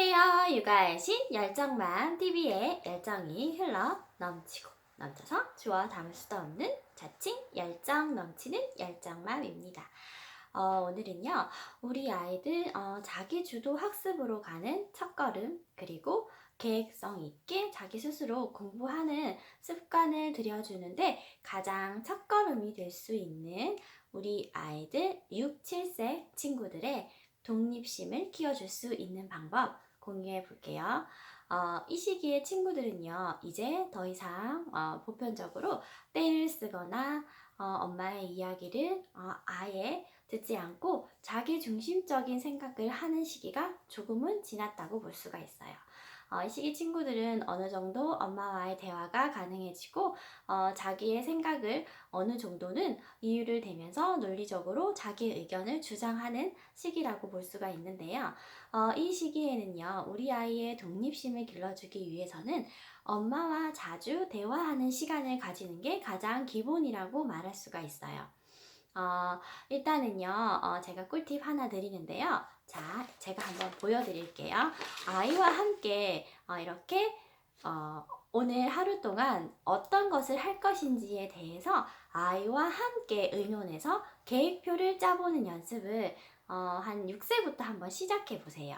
안녕하세요. 육아의 신 열정맘 TV의 열정이 흘러 넘치고 넘쳐서 주워 담을 수도 없는 자칭 열정 넘치는 열정맘입니다. 오늘은요, 우리 아이들 자기 주도 학습으로 가는 첫걸음, 그리고 계획성 있게 자기 스스로 공부하는 습관을 들여주는데 가장 첫걸음이 될 수 있는 우리 아이들 6, 7세 친구들의 독립심을 키워줄 수 있는 방법 공유해 볼게요. 이 시기의 친구들은요, 이제 더 이상 보편적으로 떼를 쓰거나 엄마의 이야기를 아예 듣지 않고 자기 중심적인 생각을 하는 시기가 조금은 지났다고 볼 수가 있어요. 이 시기 친구들은 어느 정도 엄마와의 대화가 가능해지고 자기의 생각을 어느 정도는 이유를 대면서 논리적으로 자기 의견을 주장하는 시기라고 볼 수가 있는데요. 이 시기에는요, 우리 아이의 독립심을 길러주기 위해서는 엄마와 자주 대화하는 시간을 가지는 게 가장 기본이라고 말할 수가 있어요. 일단은요, 제가 꿀팁 하나 드리는데요. 자, 제가 한번 보여드릴게요. 아이와 함께 이렇게 오늘 하루 동안 어떤 것을 할 것인지에 대해서 아이와 함께 의논해서 계획표를 짜보는 연습을 한 6세부터 한번 시작해 보세요.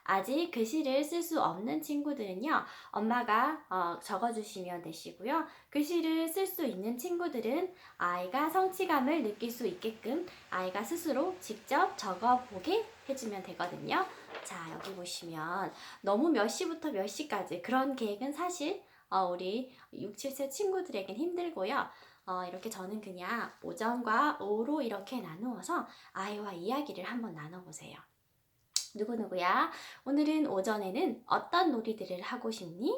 아직 글씨를 쓸 수 없는 친구들은요, 엄마가 적어주시면 되시고요. 글씨를 쓸 수 있는 친구들은 아이가 성취감을 느낄 수 있게끔 아이가 스스로 직접 적어보게 해주면 되거든요. 자, 여기 보시면 너무 몇 시부터 몇 시까지 그런 계획은 사실 우리 6, 7세 친구들에겐 힘들고요. 이렇게 저는 그냥 오전과 오후로 이렇게 나누어서 아이와 이야기를 한번 나눠보세요. 누구누구야? 오늘은 오전에는 어떤 놀이들을 하고 싶니?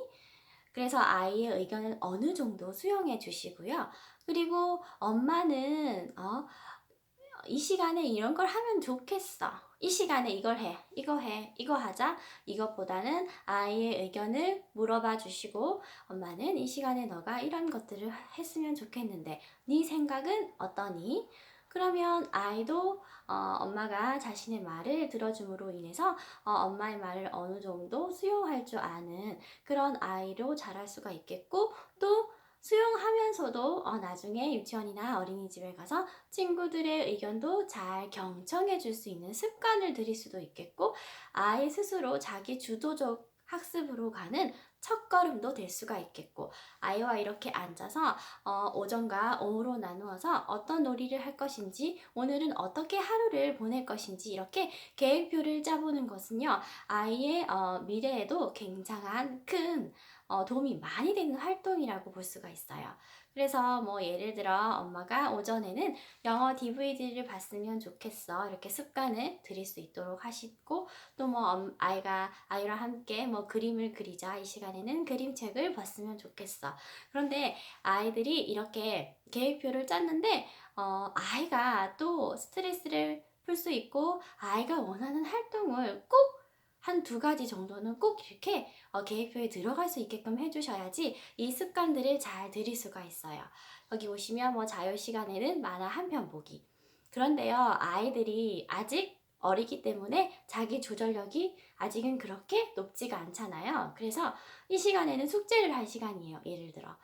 그래서 아이의 의견을 어느 정도 수용해 주시고요. 그리고 엄마는 이 시간에 이런 걸 하면 좋겠어. 이 시간에 이걸 해, 이거 하자. 이것보다는 아이의 의견을 물어봐 주시고 엄마는 이 시간에 너가 이런 것들을 했으면 좋겠는데 네 생각은 어떠니? 그러면 아이도 엄마가 자신의 말을 들어줌으로 인해서 엄마의 말을 어느 정도 수용할 줄 아는 그런 아이로 자랄 수가 있겠고 또 수용하면서도 나중에 유치원이나 어린이집에 가서 친구들의 의견도 잘 경청해 줄 수 있는 습관을 들일 수도 있겠고 아이 스스로 자기 주도적 학습으로 가는 첫걸음도 될 수가 있겠고 아이와 이렇게 앉아서 오전과 오후로 나누어서 어떤 놀이를 할 것인지 오늘은 어떻게 하루를 보낼 것인지 이렇게 계획표를 짜보는 것은요 아이의 미래에도 굉장한 큰 도움이 많이 되는 활동이라고 볼 수가 있어요. 그래서 뭐 예를 들어 엄마가 오전에는 영어 DVD를 봤으면 좋겠어 이렇게 습관을 들일 수 있도록 하시고 또 뭐 아이랑 함께 뭐 그림을 그리자 이 시간에는 그림책을 봤으면 좋겠어. 그런데 아이들이 이렇게 계획표를 짰는데 아이가 또 스트레스를 풀 수 있고 아이가 원하는 활동을 꼭 한 두 가지 정도는 꼭 이렇게 계획표에 들어갈 수 있게끔 해주셔야지 이 습관들을 잘 들일 수가 있어요. 여기 보시면 뭐 자유 시간에는 만화 한 편 보기. 그런데요, 아이들이 아직 어리기 때문에 자기 조절력이 아직은 그렇게 높지가 않잖아요. 그래서 이 시간에는 숙제를 할 시간이에요. 예를 들어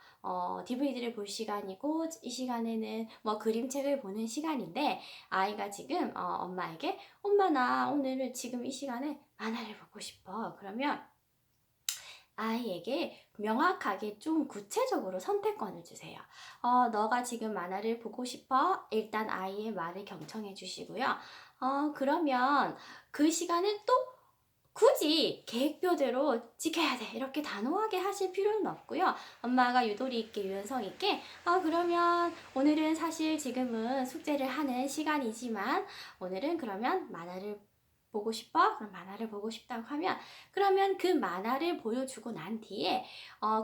DVD를 볼 시간이고 이 시간에는 뭐 그림책을 보는 시간인데 아이가 지금 엄마에게 엄마 나 오늘 지금 이 시간에 만화를 보고 싶어. 그러면 아이에게 명확하게 좀 구체적으로 선택권을 주세요. 너가 지금 만화를 보고 싶어? 일단 아이의 말을 경청해 주시고요. 그러면 그 시간을 또 굳이 계획표대로 지켜야 돼. 이렇게 단호하게 하실 필요는 없고요. 엄마가 유도리 있게 유연성 있게 그러면 오늘은 사실 지금은 숙제를 하는 시간이지만 오늘은 그러면 만화를 보고 싶어? 그럼 만화를 보고 싶다고 하면 그러면 그 만화를 보여주고 난 뒤에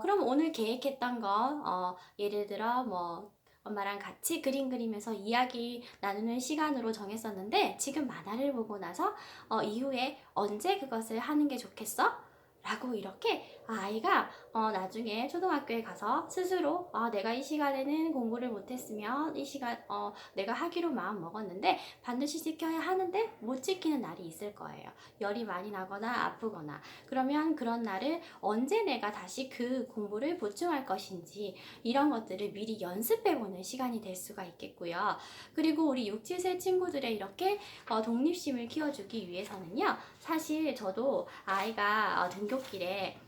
그럼 오늘 계획했던 거 예를 들어 뭐 엄마랑 같이 그림 그리면서 이야기 나누는 시간으로 정했었는데 지금 만화를 보고 나서 이후에 언제 그것을 하는 게 좋겠어? 라고 이렇게 아이가 나중에 초등학교에 가서 스스로 내가 이 시간에는 공부를 못했으면 이 시간 내가 하기로 마음 먹었는데 반드시 지켜야 하는데 못 지키는 날이 있을 거예요. 열이 많이 나거나 아프거나. 그러면 그런 날을 언제 내가 다시 그 공부를 보충할 것인지 이런 것들을 미리 연습해보는 시간이 될 수가 있겠고요. 그리고 우리 6, 7세 친구들의 이렇게 독립심을 키워주기 위해서는요. 사실 저도 아이가 등굣길에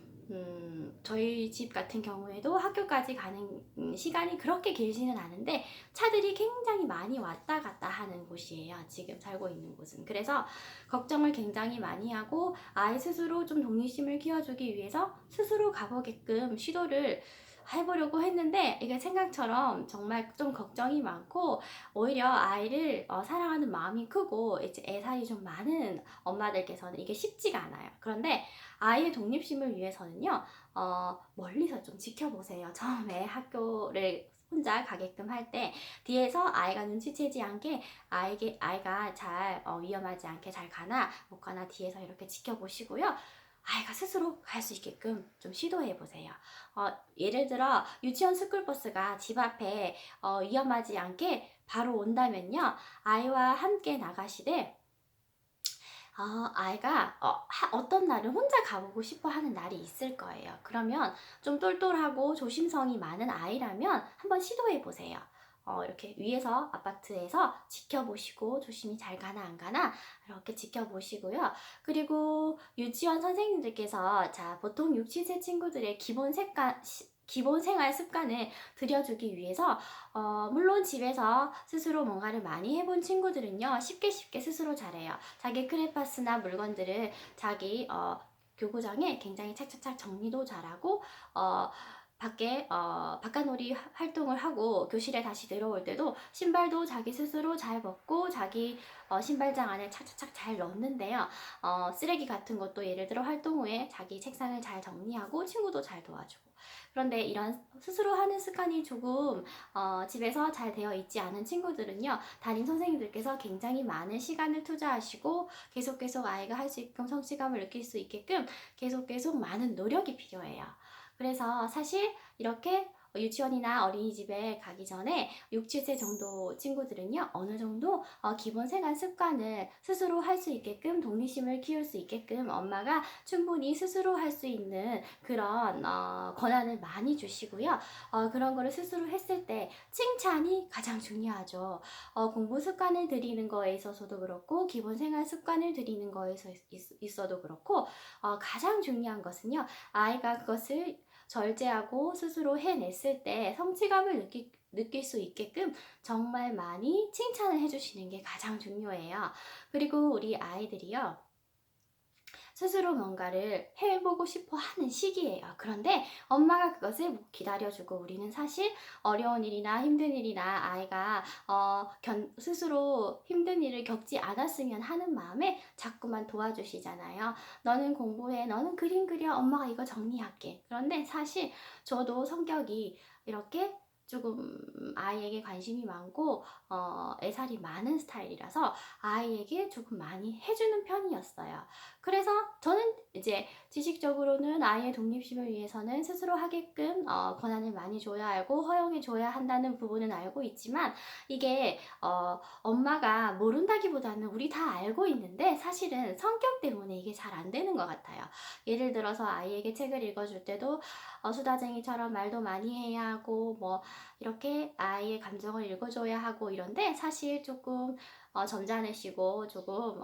저희 집 같은 경우에도 학교까지 가는 시간이 그렇게 길지는 않은데 차들이 굉장히 많이 왔다 갔다 하는 곳이에요. 지금 살고 있는 곳은. 그래서 걱정을 굉장히 많이 하고 아이 스스로 좀 독립심을 키워주기 위해서 스스로 가보게끔 시도를 해보려고 했는데 이게 생각처럼 정말 좀 걱정이 많고 오히려 아이를 사랑하는 마음이 크고 이제 애살이 좀 많은 엄마들께서는 이게 쉽지가 않아요. 그런데 아이의 독립심을 위해서는요, 멀리서 좀 지켜보세요. 처음에 학교를 혼자 가게끔 할 때 뒤에서 아이가 눈치채지 않게 아이가 잘 위험하지 않게 잘 가나 못 가나 뒤에서 이렇게 지켜보시고요. 아이가 스스로 갈 수 있게끔 좀 시도해 보세요. 예를 들어 유치원 스쿨버스가 집 앞에 위험하지 않게 바로 온다면요. 아이와 함께 나가시되 아이가 어떤 날은 혼자 가보고 싶어 하는 날이 있을 거예요. 그러면 좀 똘똘하고 조심성이 많은 아이라면 한번 시도해 보세요. 이렇게 위에서 아파트에서 지켜보시고 조심히 잘 가나 안 가나 이렇게 지켜보시고요. 그리고 유치원 선생님들께서 자 보통 6, 7세 친구들의 기본 생활 습관을 들여주기 위해서 물론 집에서 스스로 뭔가를 많이 해본 친구들은요 쉽게 스스로 잘해요. 자기 크레파스나 물건들을 자기 교구장에 굉장히 착착착 정리도 잘하고 밖에 바깥놀이 활동을 하고 교실에 다시 들어올 때도 신발도 자기 스스로 잘 벗고 자기 신발장 안에 착착착 잘 넣는데요. 쓰레기 같은 것도 예를 들어 활동 후에 자기 책상을 잘 정리하고 친구도 잘 도와주고. 그런데 이런 스스로 하는 습관이 조금 집에서 잘 되어 있지 않은 친구들은요. 담임 선생님들께서 굉장히 많은 시간을 투자하시고 계속 아이가 할 수 있게끔 성취감을 느낄 수 있게끔 계속 많은 노력이 필요해요. 그래서 사실 이렇게 유치원이나 어린이집에 가기 전에 6, 7세 정도 친구들은요, 어느 정도 기본 생활 습관을 스스로 할 수 있게끔 독립심을 키울 수 있게끔 엄마가 충분히 스스로 할 수 있는 그런 권한을 많이 주시고요. 그런 거를 스스로 했을 때 칭찬이 가장 중요하죠. 공부 습관을 들이는 거에 있어서도 그렇고 기본 생활 습관을 들이는 거에 있어도 그렇고 가장 중요한 것은요. 아이가 그것을 절제하고 스스로 해냈을 때 성취감을 느낄 수 있게끔 정말 많이 칭찬을 해주시는 게 가장 중요해요. 그리고 우리 아이들이요. 스스로 뭔가를 해보고 싶어 하는 시기예요. 그런데 엄마가 그것을 못 기다려주고 우리는 사실 어려운 일이나 힘든 일이나 아이가 스스로 힘든 일을 겪지 않았으면 하는 마음에 자꾸만 도와주시잖아요. 너는 공부해, 너는 그림 그려, 엄마가 이거 정리할게. 그런데 사실 저도 성격이 이렇게 조금 아이에게 관심이 많고 애살이 많은 스타일이라서 아이에게 조금 많이 해주는 편이었어요. 그래서 저는 이제 지식적으로는 아이의 독립심을 위해서는 스스로 하게끔 권한을 많이 줘야 하고 허용해 줘야 한다는 부분은 알고 있지만 이게 엄마가 모른다기보다는 우리 다 알고 있는데 사실은 성격 때문에 이게 잘 안 되는 것 같아요. 예를 들어서 아이에게 책을 읽어줄 때도 수다쟁이처럼 말도 많이 해야 하고 뭐 이렇게 아이의 감정을 읽어줘야 하고 이런데 사실 조금 점잖으시고 조금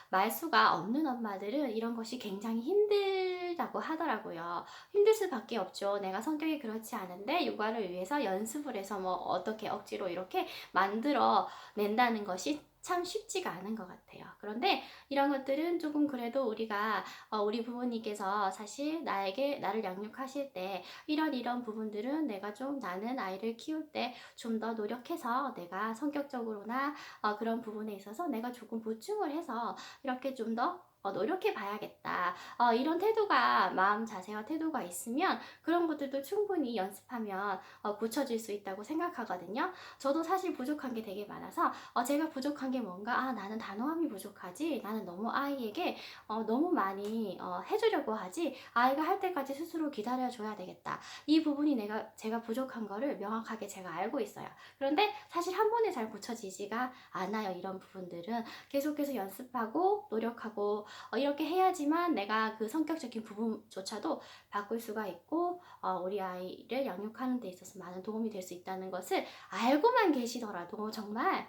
말수가 없는 엄마들은 이런 것이 굉장히 힘들다고 하더라고요. 힘들 수밖에 없죠. 내가 성격이 그렇지 않은데 육아를 위해서 연습을 해서 뭐 어떻게 억지로 이렇게 만들어 낸다는 것이 참 쉽지가 않은 것 같아요. 그런데 이런 것들은 조금 그래도 우리가 우리 부모님께서 사실 나를 양육하실 때 이런 부분들은 내가 좀 나는 아이를 키울 때 좀 더 노력해서 내가 성격적으로나 그런 부분에 있어서 내가 조금 보충을 해서 이렇게 좀 더 노력해 봐야겠다. 이런 태도가 마음 자세와 태도가 있으면 그런 것들도 충분히 연습하면 고쳐질 수 있다고 생각하거든요. 저도 사실 부족한 게 되게 많아서 제가 부족한 게 뭔가 나는 단호함이 부족하지 나는 너무 아이에게 너무 많이 해주려고 하지 아이가 할 때까지 스스로 기다려줘야 되겠다. 이 부분이 제가 부족한 거를 명확하게 제가 알고 있어요. 그런데 사실 한 번에 잘 고쳐지지가 않아요. 이런 부분들은 계속해서 연습하고 노력하고 이렇게 해야지만 내가 그 성격적인 부분조차도 바꿀 수가 있고 우리 아이를 양육하는 데 있어서 많은 도움이 될 수 있다는 것을 알고만 계시더라도 정말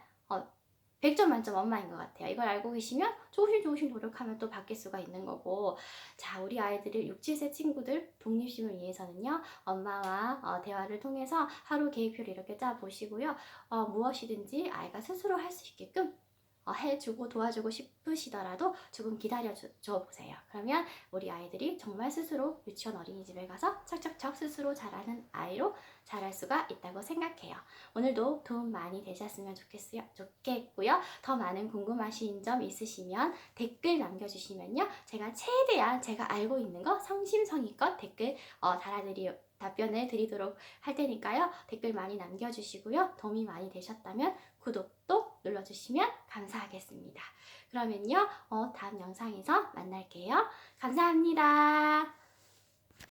100점 만점 엄마인 것 같아요. 이걸 알고 계시면 조금씩 노력하면 또 바뀔 수가 있는 거고. 자, 우리 아이들을 6, 7세 친구들 독립심을 위해서는요. 엄마와 대화를 통해서 하루 계획표를 이렇게 짜보시고요. 무엇이든지 아이가 스스로 할 수 있게끔 해주고 도와주고 싶으시더라도 조금 기다려 보세요. 그러면 우리 아이들이 정말 스스로 유치원 어린이집에 가서 척척척 스스로 잘하는 아이로 자랄 수가 있다고 생각해요. 오늘도 도움 많이 되셨으면 좋겠고요. 더 많은 궁금하신 점 있으시면 댓글 남겨주시면요. 제가 최대한 제가 알고 있는 거 성심성의껏 댓글 답변을 드리도록 할 테니까요. 댓글 많이 남겨주시고요. 도움이 많이 되셨다면 구독도 눌러주시면 감사하겠습니다. 그러면요, 다음 영상에서 만날게요. 감사합니다.